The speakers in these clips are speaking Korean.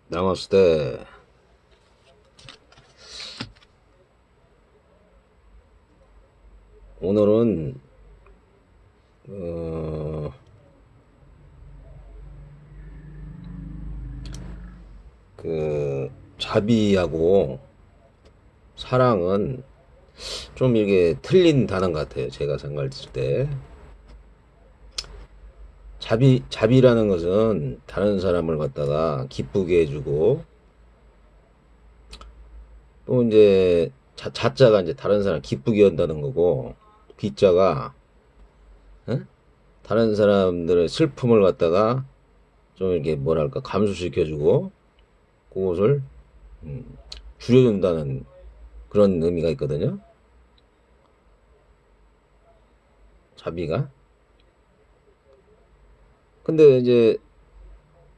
나마스테. 오늘은 자비하고 사랑은 좀 이게 틀린 단어인 것 같아요. 제가 생각했을 때 자비라는 것은 다른 사람을 갖다가 기쁘게 해주고, 또 이제 자자가 이제 다른 사람 기쁘게 한다는 거고, 비자가 다른 사람들의 슬픔을 갖다가 좀 이렇게 뭐랄까 감수시켜주고 그것을 줄여준다는 그런 의미가 있거든요. 자비가. 근데 이제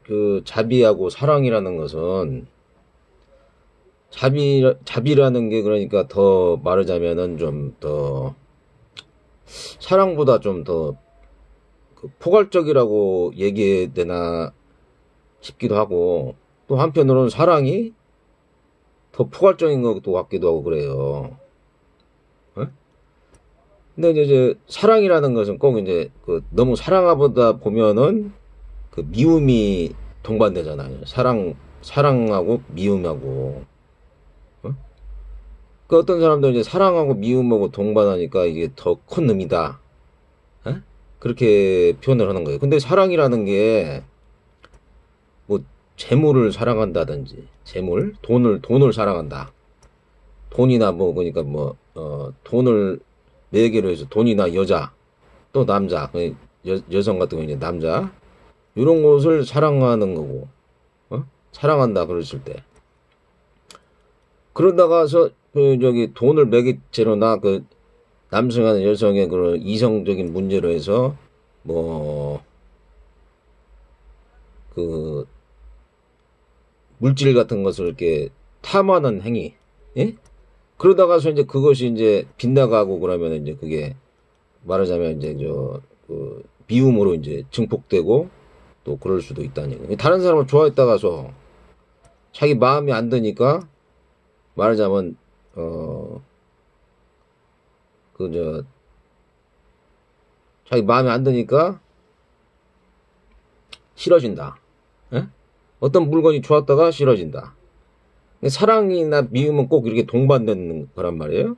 그 자비하고 사랑이라는 것은, 자비라는 게 그러니까 더 말하자면은 좀 더 사랑보다 좀 더 포괄적이라고 얘기해야 되나 싶기도 하고, 또 한편으로는 사랑이 더 포괄적인 것도 같기도 하고 그래요. 어? 근데 이제 사랑이라는 것은 꼭 이제 너무 사랑하다 보면은 그 미움이 동반되잖아요. 사랑하고 미움하고. 어? 그 어떤 사람들은 이제 사랑하고 미움하고 동반하니까 이게 더 큰 의미다, 어? 그렇게 표현을 하는 거예요. 근데 사랑이라는 게 뭐 재물을 사랑한다든지, 돈을 사랑한다. 돈이나 뭐 그러니까 뭐 돈을 매개로 해서 돈이나 여자, 또 남자, 여성 같은 경우는 남자, 이런 것을 사랑하는 거고, 사랑한다 그랬을 때, 그러다가서 저기 돈을 매개체로나 남성이나 여성의 그런 이성적인 문제로 해서 뭐 그 물질 같은 것을 이렇게 탐하는 행위, 예? 그러다가서 이제 그것이 이제 빗나가고 그러면 이제 그게 말하자면 이제 미움으로 이제 증폭되고 또 그럴 수도 있다는 얘기예요. 다른 사람을 좋아했다가서 자기 마음이 안 드니까, 말하자면 자기 마음에 안 드니까 싫어진다. 예? 어떤 물건이 좋았다가 싫어진다. 사랑이나 미움은 꼭 이렇게 동반되는 거란 말이에요.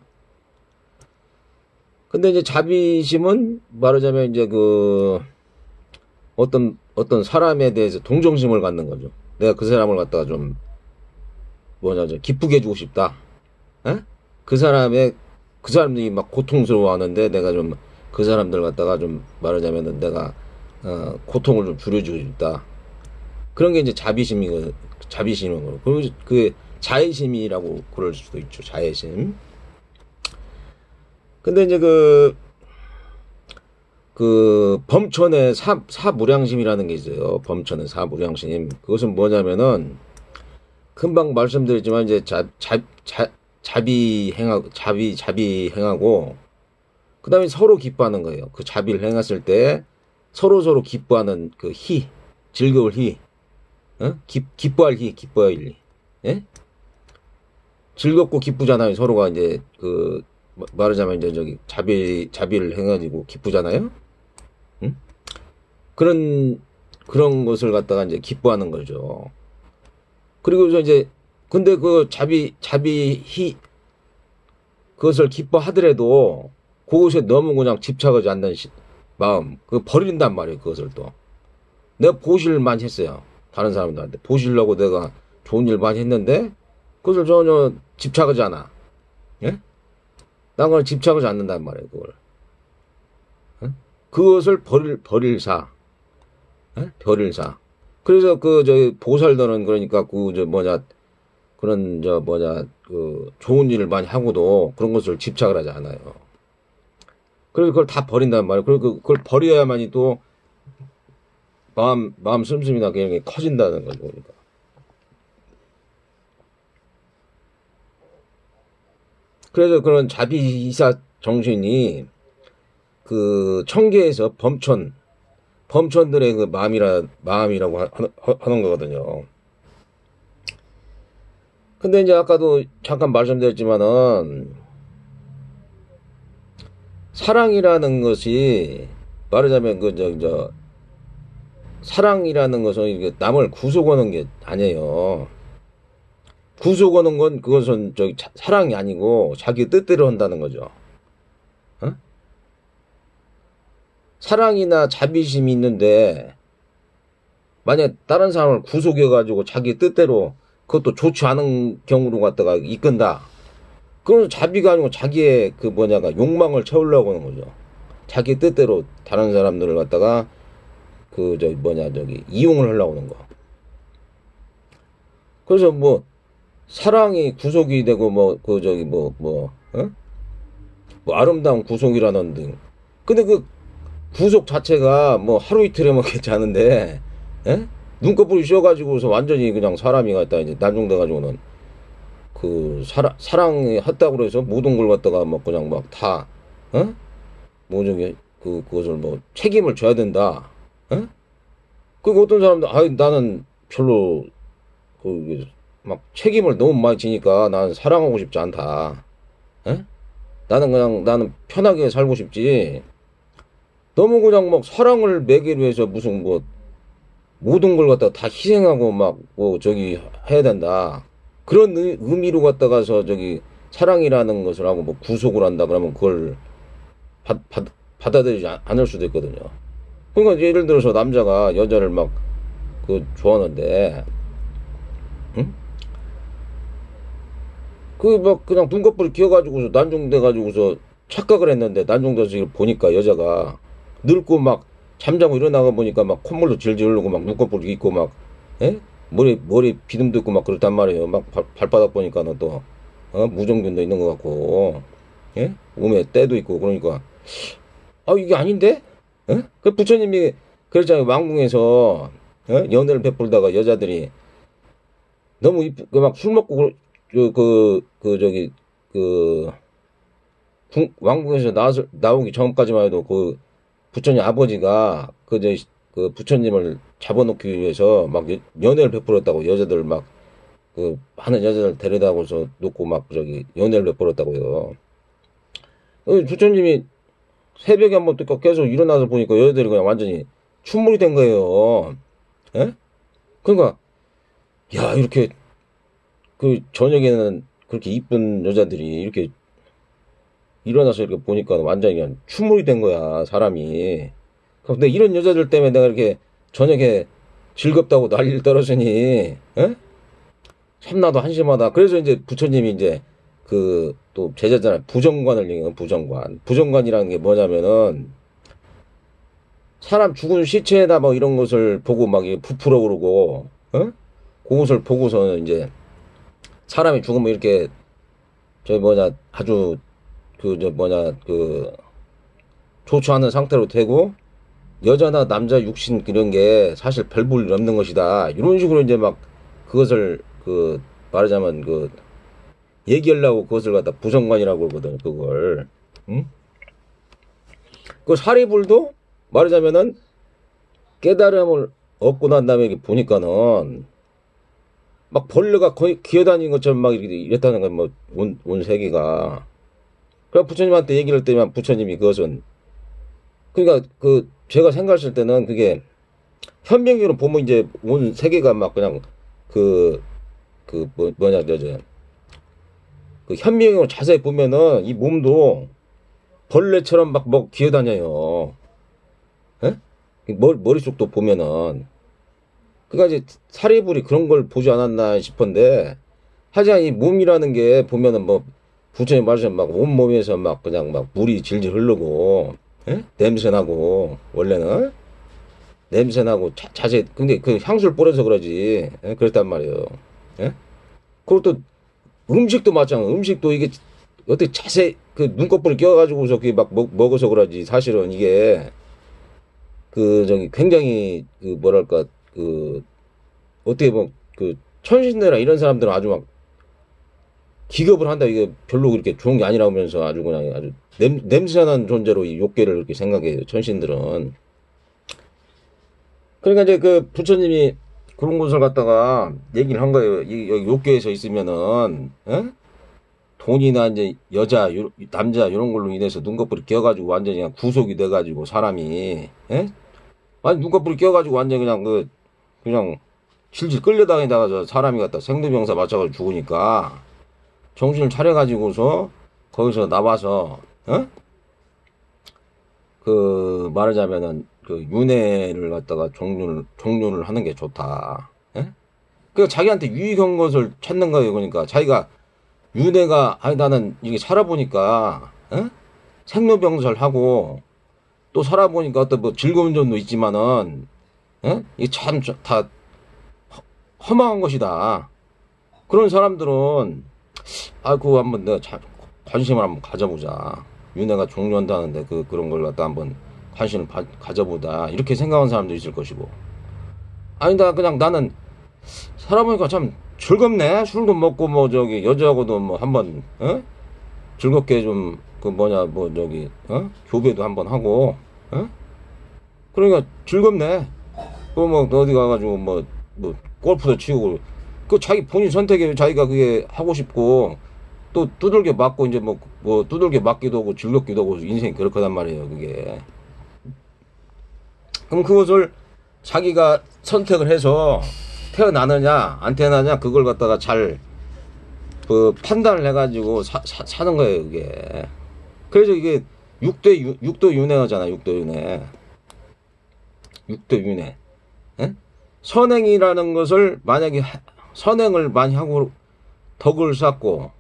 근데 이제 자비심은 말하자면 이제 어떤 사람에 대해서 동정심을 갖는 거죠. 내가 그 사람을 갖다가 좀 기쁘게 해주고 싶다. 에? 그 사람들이 막 고통스러워 하는데 내가 좀 그 사람들 갖다가 좀 말하자면은 내가 고통을 좀 줄여주고 싶다. 그런 게 이제 자비심인 거고. 그리고 그 자애심이라고 그럴 수도 있죠. 자애심. 근데 이제 범천의 사무량심이라는 게 있어요. 범천의 사무량심. 그것은 뭐냐면은, 금방 말씀드렸지만, 이제 자비 행하고, 그 다음에 서로 기뻐하는 거예요. 그 자비를 행했을 때, 서로 기뻐하는 즐거울 기뻐할 희. 예? 즐겁고 기쁘잖아요. 서로가 이제, 말하자면 이제 자비를 해가지고 기쁘잖아요? 응? 그런 것을 갖다가 이제 기뻐하는 거죠. 그리고 이제, 근데 그것을 기뻐하더라도, 그것에 너무 그냥 집착하지 않는 마음, 버린단 말이에요, 그것을 또. 내가 보시를 많이 했어요. 다른 사람들한테. 보시려고 내가 좋은 일 많이 했는데, 그것을 전혀 집착하지 않아. 예? 난 그걸 집착하지 않는단 말이에요, 그걸. 그것을 버릴사. 별일사. 그래서 보살들은 그러니까 좋은 일을 많이 하고도 그런 것을 집착을 하지 않아요. 그래서 그걸 다 버린단 말이에요. 그리고 그걸 버려야만이 또 마음 씀씀이나 그런 게 커진다는 거죠, 그러니까. 그래서 그런 자비이사 정신이 청계에서 범천들의 마음이라고 하는 거거든요. 근데 이제 아까도 잠깐 말씀드렸지만은, 사랑이라는 것이, 말하자면 사랑이라는 것은 이게 남을 구속하는 게 아니에요. 구속하는 건 그것은 사랑이 아니고 자기 뜻대로 한다는 거죠. 어? 사랑이나 자비심이 있는데 만약 다른 사람을 구속해가지고 자기 뜻대로 그것도 좋지 않은 경우로 갖다가 이끈다. 그건 자비가 아니고 자기의 욕망을 채우려고 하는 거죠. 자기 뜻대로 다른 사람들을 갖다가 이용을 하려고 하는 거. 그래서 사랑이 구속이 되고 아름다운 구속이라는 등. 근데 그 구속 자체가 하루 이틀에 괜찮은데, 예? 눈꺼풀이 씌어가지고서 완전히 그냥 사람이 갖다 이제 난종돼가지고는 사랑이 했다고 그래서 모든 걸 갖다가 그냥 다, 그것을 책임을 져야 된다. 예? 그리고 어떤 사람들, 나는 별로, 책임을 너무 많이 지니까 나는 사랑하고 싶지 않다. 에? 나는 편하게 살고 싶지. 너무 그냥 사랑을 매기로 해서 무슨 모든 걸 갖다가 다 희생하고 해야 된다. 그런 의미로 갖다가서 사랑이라는 것을 하고 구속을 한다 그러면 그걸 받아들이지 않을 수도 있거든요. 그러니까 예를 들어서 남자가 여자를 좋아하는데, 응? 그냥 눈꺼풀이 기어가지고서 난종돼가지고서 착각을 했는데 난종돼서 보니까 여자가 늙고 잠자고 일어나가 보니까 콧물도 질질 흘리고 눈꺼풀이 있고 예? 머리 비듬도 있고 그렇단 말이에요. 발바닥 보니까는 또 무좀균도 있는 것 같고, 예? 몸에 때도 있고 그러니까 이게 아닌데? 예? 그 부처님이 그랬잖아요. 왕궁에서 연애를 베풀다가 여자들이 너무 이쁘 술 먹고 왕궁에서 나오기 전까지만 해도 부처님 아버지가 부처님을 잡아놓기 위해서 연애를 베풀었다고. 여자들 하는 여자들 데려다고서 놓고 연애를 베풀었다고요. 부처님이 새벽에 한번 또 계속 일어나서 보니까 여자들이 그냥 완전히 춘물이 된 거예요. 예? 그러니까 야, 이렇게 저녁에는 그렇게 이쁜 여자들이 이렇게 일어나서 이렇게 보니까 완전히 그냥 춘물이 된 거야, 사람이. 근데 이런 여자들 때문에 내가 이렇게 저녁에 즐겁다고 난리를 떨었으니, 에? 참나도 한심하다. 그래서 이제 부처님이 이제 또 제자잖아요. 부정관을 얘기해요, 부정관. 부정관이라는 게 뭐냐면은, 사람 죽은 시체에다 이런 것을 보고 부풀어 오르고, 그것을 보고서는 이제, 사람이 죽으면 이렇게, 아주, 좋지 않은 상태로 되고, 여자나 남자 육신 이런 게 사실 별 볼 일 없는 것이다. 이런 식으로 이제 그것을, 말하자면 얘기하려고 그것을 갖다 부정관이라고 그러거든, 그걸. 응? 사리불도 말하자면은, 깨달음을 얻고 난 다음에 보니까는, 벌레가 거의 기어다니는 것처럼 이랬다는 거야, 온 세계가. 그래, 부처님한테 얘기를 할 때만 부처님이 그것은, 그러니까, 제가 생각했을 때는 그게, 현명으로 보면 이제 온 세계가 그냥, 현명으로 자세히 보면은 이 몸도 벌레처럼 기어다녀요. 예? 머릿속도 보면은. 그러니까 이제 사리불이 그런 걸 보지 않았나 싶은데, 하지만 이 몸이라는 게 보면은 부처님 말씀 온몸에서 그냥 물이 질질 흐르고, 예? 냄새나고, 원래는. 냄새나고, 자세, 근데 향수를 뿌려서 그러지. 예? 그랬단 말이에요. 예? 그리고 또 음식도 마찬가지. 음식도 이게 어떻게 자세, 눈꺼풀을 끼워가지고서 먹어서 그러지. 사실은 이게, 굉장히, 어떻게 보면, 천신대나 이런 사람들은 아주 기겁을 한다. 이게 별로 그렇게 좋은 게 아니라면서 아주 그냥 아주 냄새나는 존재로 이 욕계를 이렇게 생각해요. 천신들은. 그러니까 이제 부처님이 그런 것을 갖다가 얘기를 한 거예요. 여기 욕교에서 있으면은, 돈이나 이제 여자, 남자 이런 걸로 인해서 눈꺼풀이 끼어가지고 완전히 그냥 구속이 돼가지고 사람이, 아니 눈꺼풀이 끼어가지고 완전히 그냥 질질 끌려다니다가 사람이 갖다 생두병사 맞춰가지고 죽으니까 정신을 차려가지고서 거기서 나와서 그 말하자면은 그 윤회를 갖다가 종료를 하는 게 좋다. 그러니까 자기한테 유익한 것을 찾는 거예요. 그러니까 자기가 윤회가 아니 나는 이게 살아보니까 생로병사하고 또 살아보니까 어떤 뭐 즐거운 점도 있지만은 이게 참 다 허망한 것이다. 그런 사람들은 그거 한번 내가 관심을 한번 가져보자. 윤회가 종료한다는데 그런 걸 갖다 한번 관심을 가져보자. 이렇게 생각하는 사람도 있을 것이고. 아니다 그냥 나는 살아보니까 참 즐겁네. 술도 먹고 뭐 저기 여자하고도 뭐 한번 즐겁게 좀 교배도 한번 하고 그러니까 즐겁네. 뭐 어디 가가지고 뭐 골프도 치고 그 자기 본인 선택에 자기가 그게 하고 싶고 또 두들겨 맞고 이제 뭐 두들겨 맞기도 하고 즐겁기도 하고 인생이 그렇단 말이에요. 그게. 그럼 그것을 자기가 선택을 해서 태어나느냐 안 태어나냐 그걸 갖다가 잘 판단을 해가지고 사는 거예요. 그게. 그래서 이게 육도 윤회하잖아. 육도 윤회. 선행이라는 것을 만약에 선행을 많이 하고 덕을 쌓고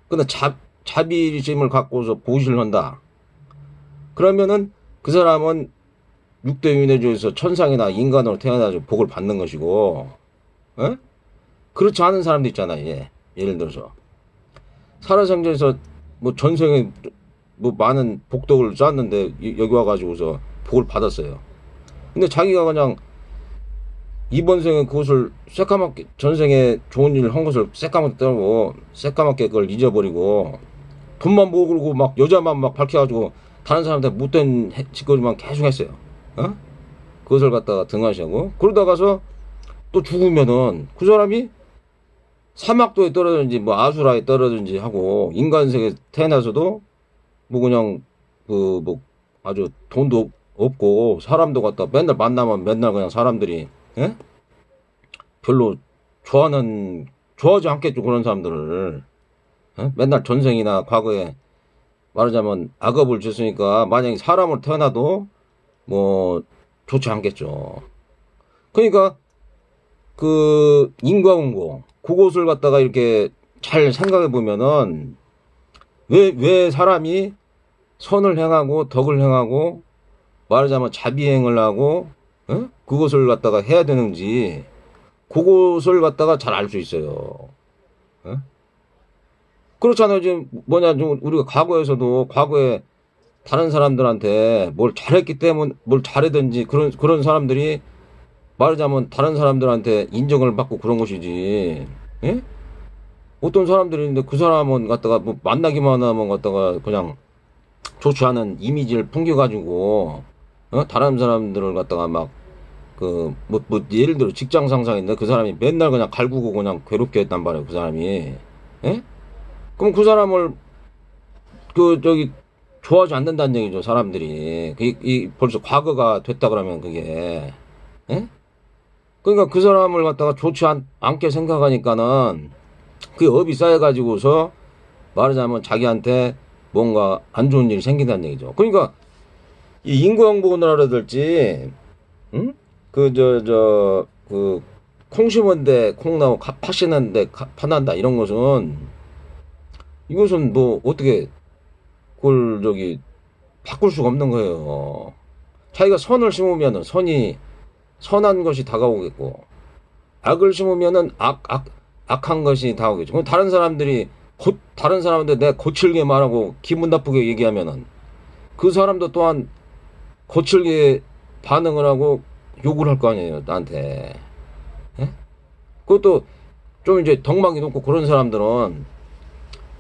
근데 자비심을 갖고서 보시를 한다. 그러면은 그 사람은 육도윤회조에서 천상이나 인간으로 태어나서 복을 받는 것이고, 그렇지 않은 사람도 있잖아요. 예를 들어서 살아생전에서 뭐 전생에 뭐 많은 복덕을 쌓았는데 여기 와가지고서 복을 받았어요. 근데 자기가 그냥 이번 생에 그것을 새까맣게 전생에 좋은 일을 한 것을 새까맣게 떠고 새까맣게 그걸 잊어버리고 돈만 모으고 막 여자만 막 밝혀가지고 다른 사람한테 못된 짓거리만 계속 했어요. 그것을 갖다가 등한시하고 그러다가서 또 죽으면은 그 사람이 사막도에 떨어졌는지 뭐 아수라에 떨어졌는지 하고 인간세계에 태어나서도 뭐 그냥 뭐 아주 돈도 없고 사람도 갖다 맨날 만나면 맨날 그냥 사람들이 별로 좋아하지 않겠죠. 그런 사람들을 맨날 전생이나 과거에 말하자면 악업을 줬으니까 만약에 사람으로 태어나도 뭐 좋지 않겠죠. 그러니까 그 인과응보 그것을 갖다가 이렇게 잘 생각해 보면은 왜 사람이 선을 행하고 덕을 행하고 말하자면 자비행을 하고 그것을 갖다가 해야 되는지 그것을 갖다가 잘 알 수 있어요. 그렇잖아요. 지금 좀 우리가 과거에 다른 사람들한테 뭘 잘했기 때문에 뭘 잘했든지 그런 사람들이 말하자면 다른 사람들한테 인정을 받고 그런 것이지. 어떤 사람들이 있는데 그 사람은 갖다가 뭐 만나기만 하면 갖다가 그냥 좋지 않은 이미지를 풍겨가지고 다른 사람들을 갖다가 막 예를 들어 직장 상사인데 그 사람이 맨날 그냥 갈구고 그냥 괴롭게 했단 말이에요. 그 사람이. 그럼 그 사람을 좋아하지 않는다는 얘기죠. 사람들이. 벌써 과거가 됐다 그러면 그게. 그러니까 그 사람을 갖다가 좋지 않게 생각하니까는 그게 업이 쌓여가지고서 말하자면 자기한테 뭔가 안 좋은 일이 생긴다는 얘기죠. 그러니까 이 인과응보라든지 콩 심은데 콩 나고 팥 심는데 팥난다 이런 것은 이것은 뭐 어떻게 그걸 바꿀 수가 없는 거예요. 자기가 선을 심으면은 선한 것이 다가오겠고 악을 심으면은 악한 것이 다가오겠죠. 그럼 다른 사람한테 내가 거칠게 말하고 기분 나쁘게 얘기하면은 그 사람도 또한 거칠게 반응을 하고 욕을 할 거 아니에요, 나한테. 그것도 좀 이제 덕망이 높고 그런 사람들은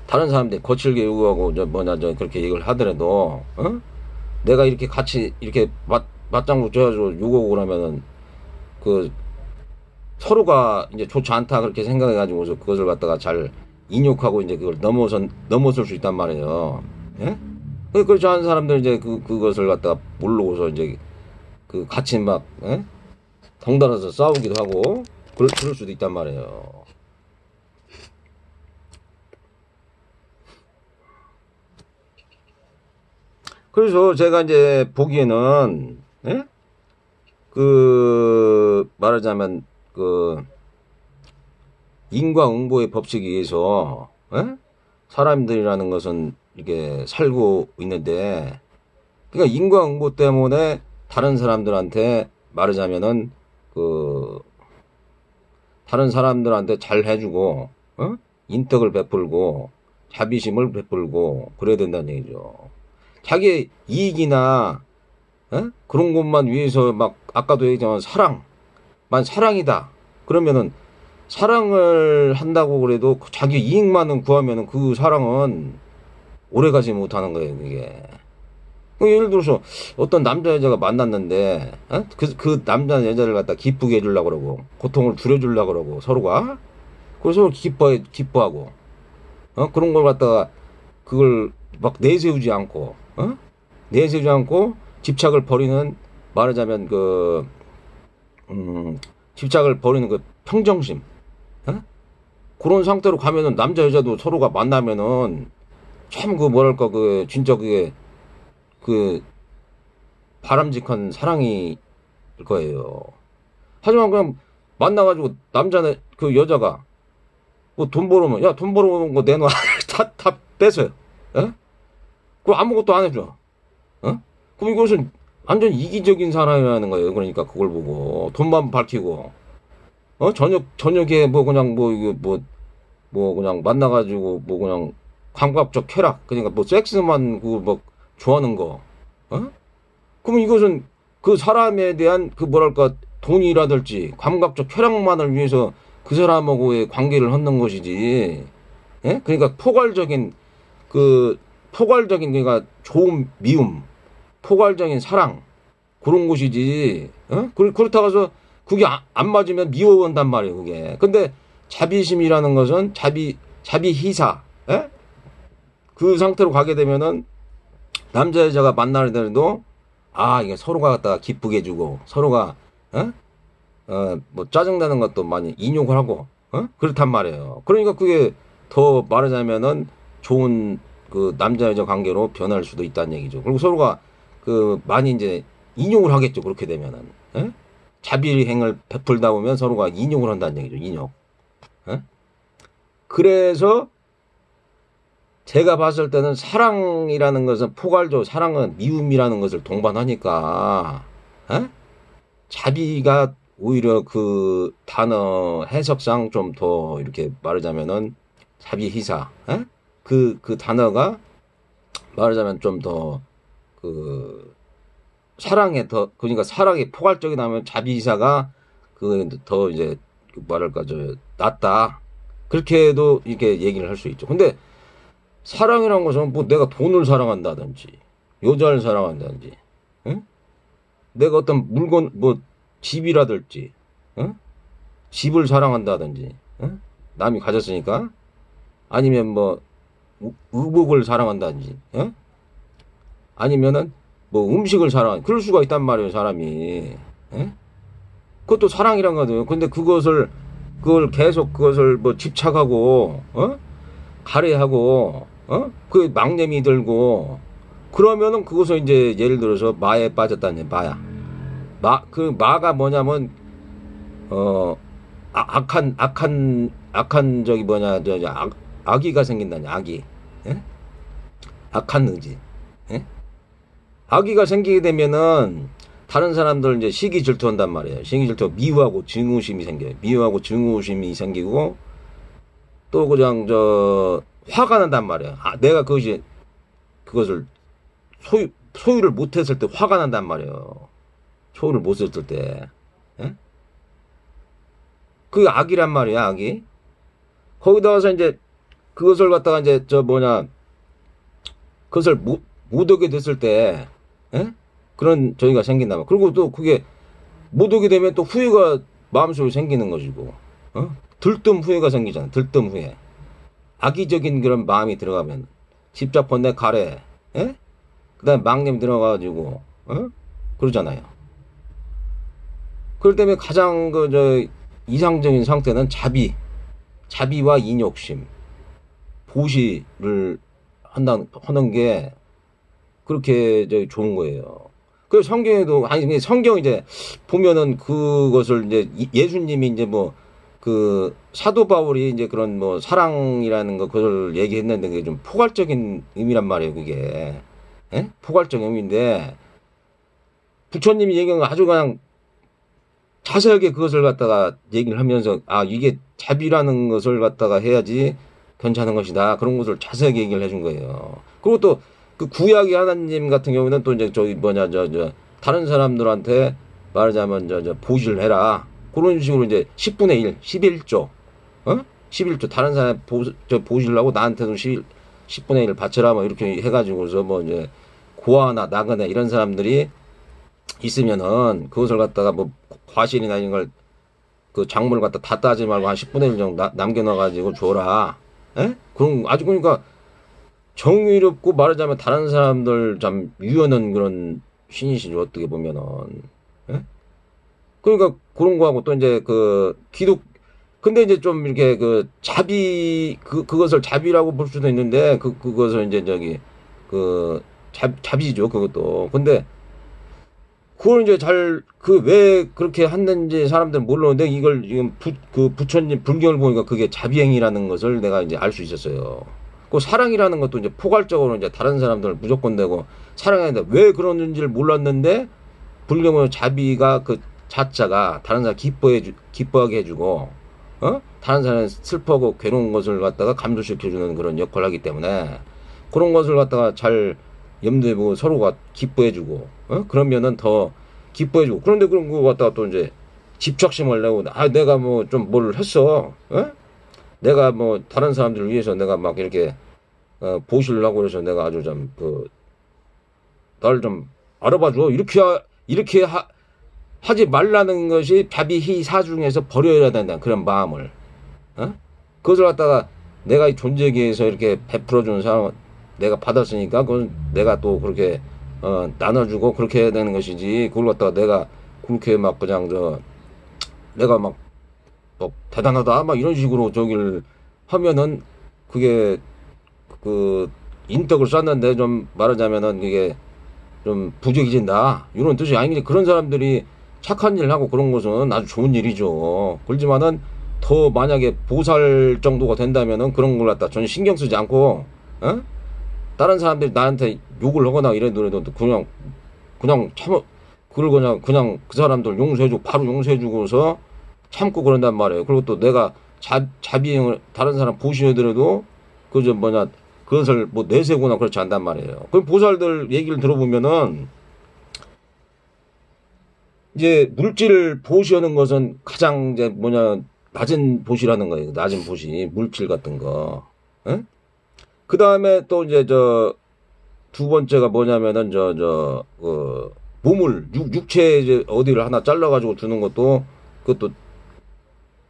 다른 사람들이 거칠게 욕하고 그렇게 얘기를 하더라도 내가 이렇게 같이 이렇게 맞장구 쳐가지고 욕하고 그러면은 그 서로가 이제 좋지 않다 그렇게 생각해가지고서 그것을 갖다가 잘 인욕하고 이제 그걸 넘어설 수 있단 말이에요. 예? 그렇지 않은 사람들 이제 그것을 갖다가 모르고서 이제 그 같이 막, 예? 덩달아서 싸우기도 하고, 그럴 수도 있단 말이에요. 그래서 제가 이제 보기에는, 예? 말하자면, 인과응보의 법칙에 의해서, 예? 사람들이라는 것은 이게 살고 있는데, 그러니까 인과응보 때문에 다른 사람들한테 말하자면은, 다른 사람들한테 잘 해주고, 어? 인덕을 베풀고, 자비심을 베풀고, 그래야 된다는 얘기죠. 자기 이익이나, 어? 그런 것만 위해서 막, 아까도 얘기했지만 사랑만 사랑이다. 그러면은, 사랑을 한다고 그래도 자기 이익만은 구하면은 그 사랑은 오래가지 못하는 거예요, 그게. 예를 들어서 어떤 남자 여자가 만났는데 어? 그 남자 여자를 갖다 기쁘게 해주려고 그러고 고통을 줄여주려고 그러고 서로가 그래서 기뻐하고 그런 걸 갖다가 그걸 막 내세우지 않고 내세우지 않고 집착을 버리는 말하자면 집착을 버리는 그 평정심 그런 상태로 가면은 남자 여자도 서로가 만나면은 참 뭐랄까 진짜 바람직한 사랑이 거예요. 하지만 그냥 만나가지고 남자는 그 여자가 뭐 돈 벌으면 야 돈 벌어오는 거 내놔 다 뺏어요. 그럼 아무것도 안 해줘. 그럼 이것은 완전 이기적인 사람이라는 거예요. 그러니까 그걸 보고 돈만 밝히고 저녁에 뭐 그냥 뭐 그냥 만나가지고 뭐 그냥 감각적 쾌락 그러니까 뭐 섹스만 뭐 좋아하는 거, 그럼 이것은 그 사람에 대한 뭐랄까, 돈이라든지, 감각적 쾌락만을 위해서 그 사람하고의 관계를 갖는 것이지, 예? 그러니까 그러니까 좋은 미움, 포괄적인 사랑, 그런 것이지, 그렇다고 해서 그게 안 맞으면 미워한단 말이에요, 그게. 근데 자비심이라는 것은 자비희사, 예? 그 상태로 가게 되면은, 남자 여자가 만나는 데도 이게 서로가 갖다가 기쁘게 해주고 서로가 뭐 짜증나는 것도 많이 인욕을 하고 그렇단 말이에요. 그러니까 그게 더 말하자면은 좋은 그 남자 여자 관계로 변할 수도 있다는 얘기죠. 그리고 서로가 많이 이제 인욕을 하겠죠. 그렇게 되면은 자비행을 베풀다 보면 서로가 인욕을 한다는 얘기죠. 인욕. 그래서 제가 봤을 때는 사랑이라는 것은 포괄적으로 사랑은 미움이라는 것을 동반하니까 자비가 오히려 그 단어 해석상 좀 더 이렇게 말하자면은 자비희사 그 단어가 말하자면 좀 더 사랑에 더 그러니까 사랑이 포괄적이라면 자비희사가 더 이제 말할까 낫다 그렇게도 이렇게 얘기를 할 수 있죠. 근데 사랑이란 것은 뭐 내가 돈을 사랑한다든지 여자를 사랑한다든지 내가 어떤 물건 뭐 집이라든지 집을 사랑한다든지 남이 가졌으니까 아니면 뭐 의복을 사랑한다든지 아니면은 뭐 음식을 그럴 수가 있단 말이에요 사람이 그것도 사랑이란 거거든요. 근데 그걸 계속 그것을 뭐 집착하고 가래하고 그 망념이 들고 그러면은 그것을 이제 예를 들어서 마에 빠졌다는 마야. 마가 뭐냐면 악한 적이 뭐냐 악의가 생긴다니 악의. 악한 의지. 악의가 생기게 되면은 다른 사람들 이제 시기 질투한단 말이에요. 시기 질투 미워하고 증오심이 생겨요. 미워하고 증오심이 생기고 또 그냥 화가 난단 말이야. 내가 그것을 소유를 못했을 때 화가 난단 말이에요. 소유를 못했을 때. 그게 악이란 말이야, 악이. 거기다가서 이제 그것을 갖다가 이제 그것을 못 오게 됐을 때, 그런 저희가 생긴단 말이야. 그리고 또 그게 못 오게 되면 또 후회가 마음속에 생기는 것이고, 들뜸 후회가 생기잖아. 들뜸 후회. 악의적인 그런 마음이 들어가면 집 잡았네 가래. 예? 그다음에 망님 들어가가지고 그러잖아요. 그럴 때문에 가장 이상적인 상태는 자비와 인욕심, 보시를 하는 게 그렇게 좋은 거예요. 그 성경에도 아니 성경 이제 보면은 그것을 이제 예수님이 이제 뭐 그 사도 바울이 이제 그런 뭐 사랑이라는 거 그걸 얘기했는데 그게 좀 포괄적인 의미란 말이에요. 그게 포괄적인 의미인데 부처님이 얘기한 거 아주 그냥 자세하게 그것을 갖다가 얘기를 하면서 이게 자비라는 것을 갖다가 해야지 괜찮은 것이다. 그런 것을 자세하게 얘기를 해준 거예요. 그리고 또 그 구약의 하나님 같은 경우는 또 이제 다른 사람들한테 말하자면 보시를 해라. 그런 식으로 이제 10분의 1, 11조, 11조 다른 사람 보시를 하고 나한테도 10분의 1 바쳐라. 뭐 이렇게 해가지고서 뭐 이제 고아나 나그네 이런 사람들이 있으면은 그것을 갖다가 뭐 과실이나 이런 걸 그 작물을 갖다 다 따지 말고 한 10분의 1 정도 남겨놔가지고 줘라. 그런 아주 그러니까 정의롭고 말하자면 다른 사람들 참 유연한 그런 신이시죠. 어떻게 보면은. 그러니까 그런 거하고 또 이제 근데 이제 좀 이렇게 자비 그것을 자비라고 볼 수도 있는데 그것을 이제 자비죠. 그것도. 근데 그걸 이제 왜 그렇게 했는지 사람들은 모르는데 이걸 지금 부처님 불경을 보니까 그게 자비행위라는 것을 내가 이제 알 수 있었어요. 그 사랑이라는 것도 이제 포괄적으로 이제 다른 사람들을 무조건 내고 사랑하는데 왜 그러는지를 몰랐는데 불경은 자비가 그 자자가 다른 사람 기뻐하게 해주고, 다른 사람 슬퍼하고 괴로운 것을 갖다가 감소시켜주는 그런 역할을 하기 때문에 그런 것을 갖다가 잘 염두에 보고 서로가 기뻐해주고, 그러면은 더 기뻐해주고. 그런데 그런 거 갖다가 또 이제 집착심을 내고, 내가 뭐 좀 뭘 했어, 내가 뭐 다른 사람들을 위해서 내가 막 이렇게 보시를 하고 그래서 내가 아주 좀 날 좀 알아봐줘. 이렇게 하지 말라는 것이 자비희 사중에서 버려야 된다. 그런 마음을, 그것을 갖다가 내가 이 존재계에서 이렇게 베풀어주는 사람 내가 받았으니까 그건 내가 또 그렇게 나눠주고 그렇게 해야 되는 것이지. 그걸 갖다가 내가 그렇게 막 그냥 내가 막 대단하다 막 이런 식으로 저기를 하면은 그게 인덕을 쌓는데 좀 말하자면은 그게 좀 부족해진다 이런 뜻이 아닌데, 그런 사람들이 착한 일을 하고 그런 것은 아주 좋은 일이죠. 그렇지만은 더 만약에 보살 정도가 된다면은 그런 걸 갖다 전혀 신경 쓰지 않고 다른 사람들이 나한테 욕을 하거나 이래도 그냥 참 그걸 그냥 그 사람들 용서해주고 바로 용서해주고서 참고 그런단 말이에요. 그리고 또 내가 자비행을 다른 사람 보시더라도 그것을 뭐 내세우거나 그렇지 않단 말이에요. 그 보살들 얘기를 들어보면은 이제 물질을 보시하는 것은 가장 이제 낮은 보시라는 거예요. 낮은 보시, 물질 같은 거. 그 다음에 또 이제 두 번째가 뭐냐면은 몸을 육체 이제 어디를 하나 잘라가지고 주는 것도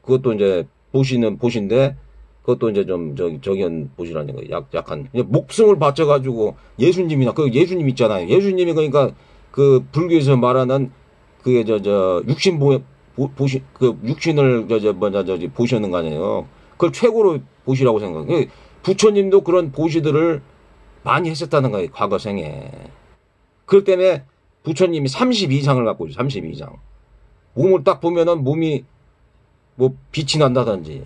그것도 이제 보시인데 그것도 이제 좀 저기한 보시라는 거예요. 약한 목숨을 바쳐가지고 예수님이나 예수님 있잖아요. 예수님이 그러니까 그 불교에서 말하는 그게 육신 보시 육신을 보시는 거 아니에요. 그걸 최고로 보시라고 생각해요. 부처님도 그런 보시들을 많이 했었다는 거예요. 과거 생에. 그렇기 때문에 부처님이 32장을 갖고 있어요. 32장. 몸을 딱 보면은 몸이 뭐 빛이 난다든지,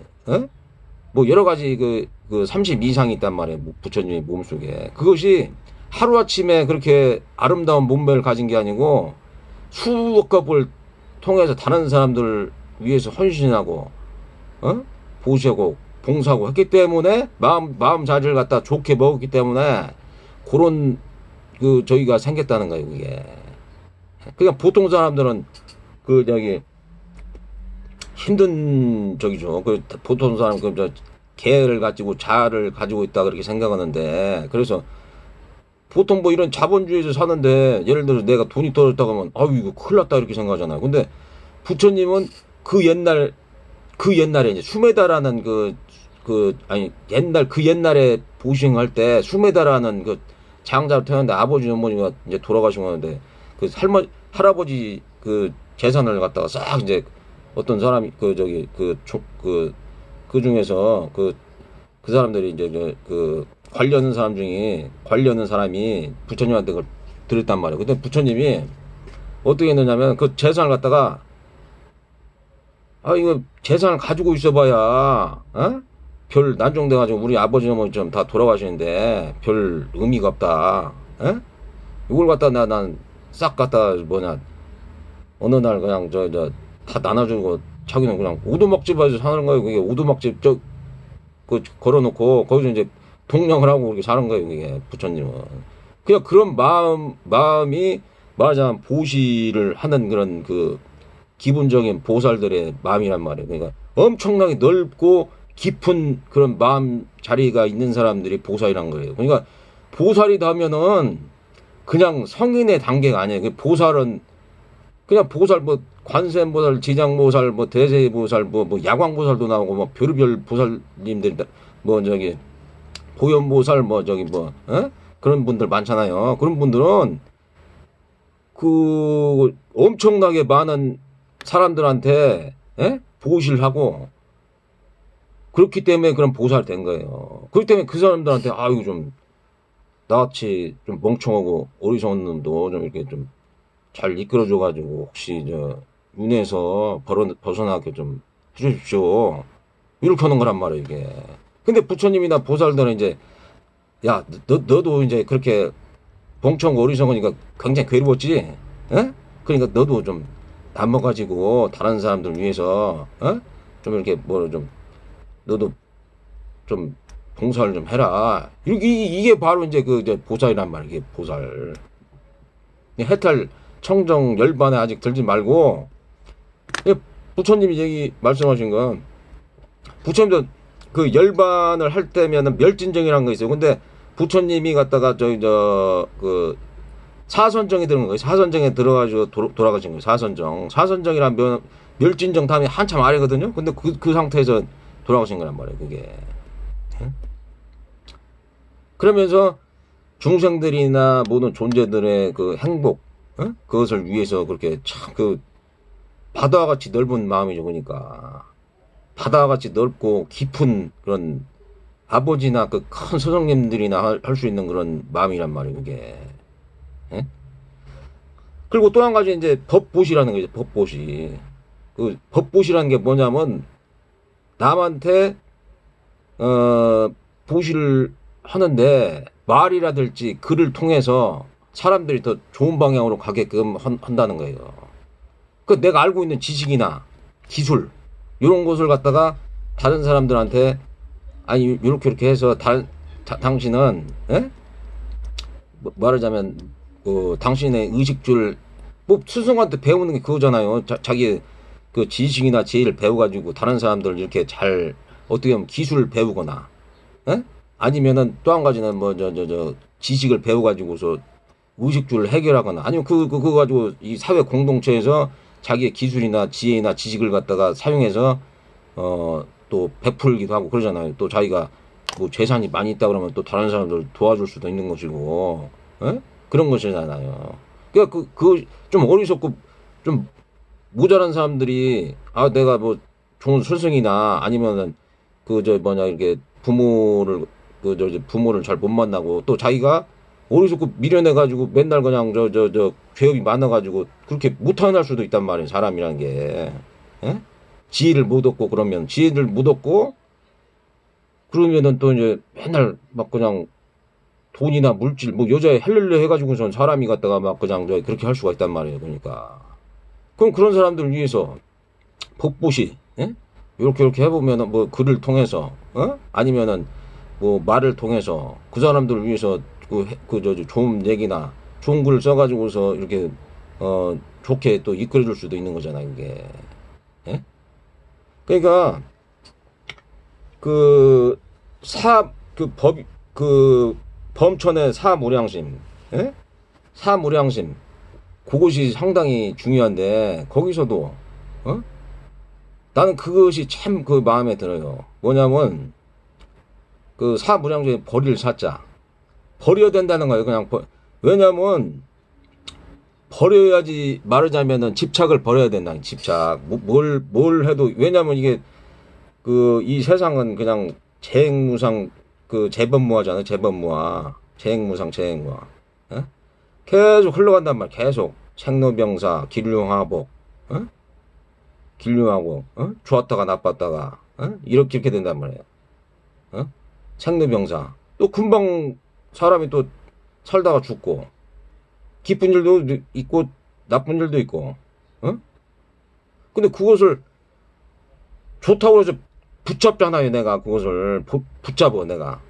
뭐 여러 가지 그 32상이 있단 말이에요. 부처님의 몸속에. 그것이 하루아침에 그렇게 아름다운 몸매를 가진 게 아니고 수억 겁을 통해서 다른 사람들을 위해서 헌신하고, 보시하고 봉사하고 했기 때문에 마음 자리를 갖다 좋게 먹었기 때문에 그런 저기가 생겼다는 거예요. 그게. 그냥 보통 사람들은 힘든 저기죠. 보통 사람 개를 가지고 자아를 가지고 있다 그렇게 생각하는데, 그래서 보통 뭐 이런 자본주의에서 사는데 예를 들어서 내가 돈이 떨어졌다고 하면 이거 큰일 났다 이렇게 생각하잖아요. 근데 부처님은 그 옛날에 이제 수메다라는 아니, 옛날에 보싱할 때 수메다라는 장자로 태어났는데 아버지, 어머니가 이제 돌아가신 건데, 할아버지 재산을 갖다가 싹 이제 어떤 사람이, 그 중에서 그 사람들이 이제 관리 없는 사람 중에 관리 없는 사람이 부처님한테 그걸 드렸단 말이에요. 근데 부처님이 어떻게 했느냐면 그 재산을 갖다가 이거 재산을 가지고 있어봐야 별 난종돼가지고 우리 아버지 어머니 좀 다 돌아가시는데 별 의미가 없다. 이걸 갖다 난 싹 갖다 어느 날 그냥 다 나눠주고 자기는 그냥 오두막집에서 사는 거예요. 그게 오두막집 걸어놓고 거기서 이제 동령을 하고 그렇게 사는 거예요. 그게 부처님은 그냥 그런 마음이 말하자면 보시를 하는 그런 기본적인 보살들의 마음이란 말이에요. 그러니까 엄청나게 넓고 깊은 그런 마음 자리가 있는 사람들이 보살이란 거예요. 그러니까 보살이다 하면은 그냥 성인의 단계가 아니에요. 보살은 그냥 보살 관세음보살, 지장보살, 대세보살, 야광보살도 나오고 별별 보살님들 보현보살 그런 분들 많잖아요. 그런 분들은 엄청나게 많은 사람들한테 보시를 하고 그렇기 때문에 그런 보살이 된 거예요. 그렇기 때문에 그 사람들한테 이거 좀 나같이 좀 멍청하고 어리석은 놈도 좀 이렇게 좀 잘 이끌어줘가지고 혹시 윤회에서 벗어나게 좀 해주십시오. 이렇게 하는 거란 말이에요, 이게. 근데 부처님이나 보살들은 이제 야, 너도 이제 그렇게 멍청하고 어리석으니까 굉장히 괴로웠지? 그러니까 너도 좀 남아가지고 다른 사람들 위해서 좀 이렇게 너도 좀 봉사를 좀 해라. 이게 바로 이제 보살이란 말이에요. 이게 보살. 해탈 청정 열반에 아직 들지 말고 부처님이 얘기 말씀하신 건 부처님도 열반을 할 때면은 멸진정이라는 거 있어요. 근데 부처님이 갖다가 사선정에 들어간 거예요. 사선정에 들어가지고 돌아가신 거예요. 사선정이란 멸진정 다음에 한참 아래거든요. 근데 그 상태에서 돌아가신 거란 말이에요. 그게. 그러면서 중생들이나 모든 존재들의 행복, 그것을 위해서 그렇게 참 바다와 같이 넓은 마음이죠. 그러니까 바다와 같이 넓고 깊은 그런 아버지나 큰 스승님들이나 할 수 있는 그런 마음이란 말이에요. 그게. 그리고 또 한 가지 이제 법보시라는 거죠. 법보시. 법보시라는 게 뭐냐면 남한테 보시를 하는데 말이라든지 글을 통해서 사람들이 더 좋은 방향으로 가게끔 한다는 거예요. 내가 알고 있는 지식이나 기술 이런 것을 갖다가 다른 사람들한테 이렇게 해서 당신은 말하자면 당신의 의식줄 스승한테 배우는 게 그거잖아요. 자기 지식이나 지혜를 배워가지고 다른 사람들 이렇게 잘 어떻게 하면 기술을 배우거나 아니면은 또 한 가지는 지식을 배워가지고서 의식주를 해결하거나 아니면 그거 가지고 이 사회 공동체에서 자기의 기술이나 지혜나 지식을 갖다가 사용해서 또 베풀기도 하고 그러잖아요. 또 자기가 재산이 많이 있다 그러면 또 다른 사람들 도와줄 수도 있는 것이고 그런 것이잖아요. 그러니까 좀 어리석고 좀 모자란 사람들이 내가 좋은 스승이나 아니면은 이렇게 부모를 잘 못 만나고 또 자기가 어리석고 미련해가지고 맨날 그냥 죄업이 많아가지고 그렇게 못할 수도 있단 말이에요. 사람이란 게. 지혜를 못 얻고 지혜를 못 얻고 그러면은 또 이제 맨날 그냥 돈이나 물질 여자에 헬렐레 해가지고선 사람이 갖다가 그냥 그렇게 할 수가 있단 말이에요. 그러니까 그럼 그런 사람들을 위해서 법보시 이렇게 해보면은 글을 통해서 아니면은 말을 통해서 그 사람들을 위해서 좋은 얘기나 좋은 글을 써가지고서 이렇게 좋게 또 이끌어줄 수도 있는 거잖아요. 이게. 그러니까 범천의 사무량심, 사무량심 그것이 상당히 중요한데 거기서도 어? 나는 그것이 참 그 마음에 들어요. 뭐냐면 그 사무량주의 버릴 사자 버려야 된다는 거예요. 그냥 왜냐면 버려야지 말하자면은 집착을 버려야 된다. 집착 뭘 해도 왜냐면 이게 그 이 세상은 그냥 재행무상 그 재범무화잖아요. 재범무화 재행무상 재행무화 어? 계속 흘러간단 말이야. 계속 생로병사 길흉하복 어? 길흉하고 좋았다가 나빴다가 이렇게 된단 말이에요. 생로병사 또 금방 사람이 또 살다가 죽고 기쁜 일도 있고 나쁜 일도 있고 근데 그것을 좋다고 해서 붙잡잖아요. 내가 그것을 붙잡어 내가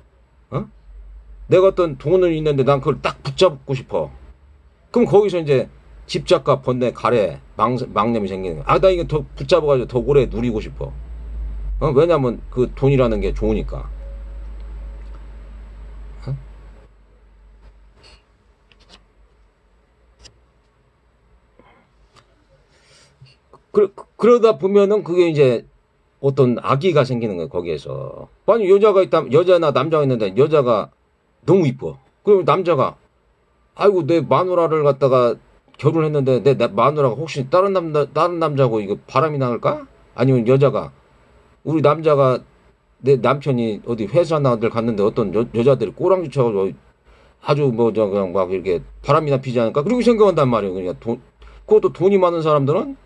내가 어떤 돈은 있는데 난 그걸 딱 붙잡고 싶어. 그럼 거기서 이제 집착과 번뇌 가래 망념이 생기는 거야. 나 이거 더 붙잡아가지고 더 오래 누리고 싶어. 왜냐면 그 돈이라는 게 좋으니까. 그러다 보면은 그게 이제 어떤 악의가 생기는 거예요, 거기에서. 아니, 여자가 있다면, 여자나 남자가 있는데, 여자가 너무 이뻐. 그럼 남자가, 아이고, 내 마누라를 갖다가 결혼했는데, 내 마누라가 혹시 다른 남자고 이거 바람이 나을까? 아니면 여자가, 우리 남자가, 내 남편이 어디 회사나 어딜 갔는데 어떤 여자들이 꼬랑지 쳐가지고 아주 그냥 막 이렇게 바람이나 피지 않을까? 그리고 생각한단 말이에요. 그러니까 그것도 돈이 많은 사람들은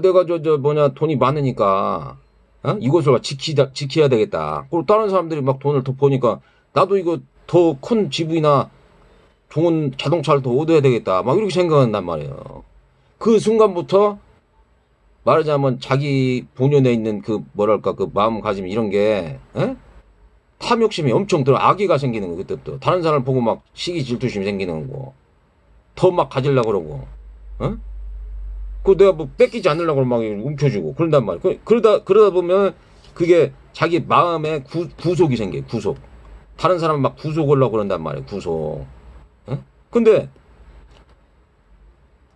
내가 돈이 많으니까, 이것을 지켜야 되겠다. 그리고 다른 사람들이 막 돈을 더 버니까, 나도 이거 더 큰 집이나 좋은 자동차를 더 얻어야 되겠다. 막 이렇게 생각한단 말이에요. 그 순간부터 말하자면 자기 본연에 있는 그 뭐랄까, 그 마음가짐 이런 게, 탐욕심이 엄청 들어, 악의가 생기는 거, 그때부터. 다른 사람을 보고 막 시기 질투심이 생기는 거고, 더 막 가지려고 그러고, 그 내가 뭐 뺏기지 않으려고 막 움켜쥐고 그런단 말이야. 그러다 보면 그게 자기 마음에 구속이 생겨. 구속. 다른 사람은 막 구속하려고 그런단 말이야. 구속. 근데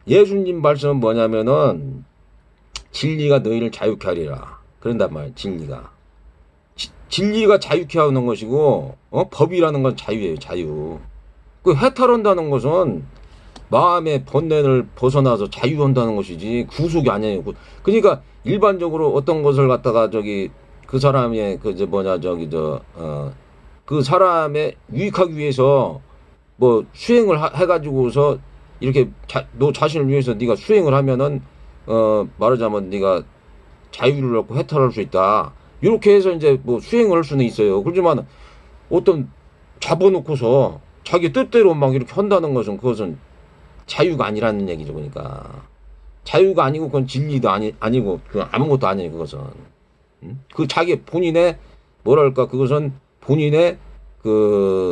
예수님 말씀은 뭐냐면은 진리가 너희를 자유케 하리라. 그런단 말이야. 진리가 자유케 하는 것이고 법이라는 건 자유예요. 자유. 그 해탈한다는 것은 마음의 번뇌를 벗어나서 자유한다는 것이지 구속이 아니에요. 그러니까 일반적으로 어떤 것을 갖다가 그 사람의 그 사람의 유익하기 위해서 뭐 수행을 해가지고서 이렇게 너 자신을 위해서 네가 수행을 하면은 말하자면 네가 자유를 얻고 해탈할 수 있다. 이렇게 해서 이제 뭐 수행을 할 수는 있어요. 그렇지만 어떤 잡아놓고서 자기 뜻대로 막 이렇게 한다는 것은 그것은 자유가 아니라는 얘기죠. 그러니까 자유가 아니고 그건 진리도 아니고 그건 아무것도 아니에요. 그것은 그 자기 본인의 뭐랄까 그것은 본인의 그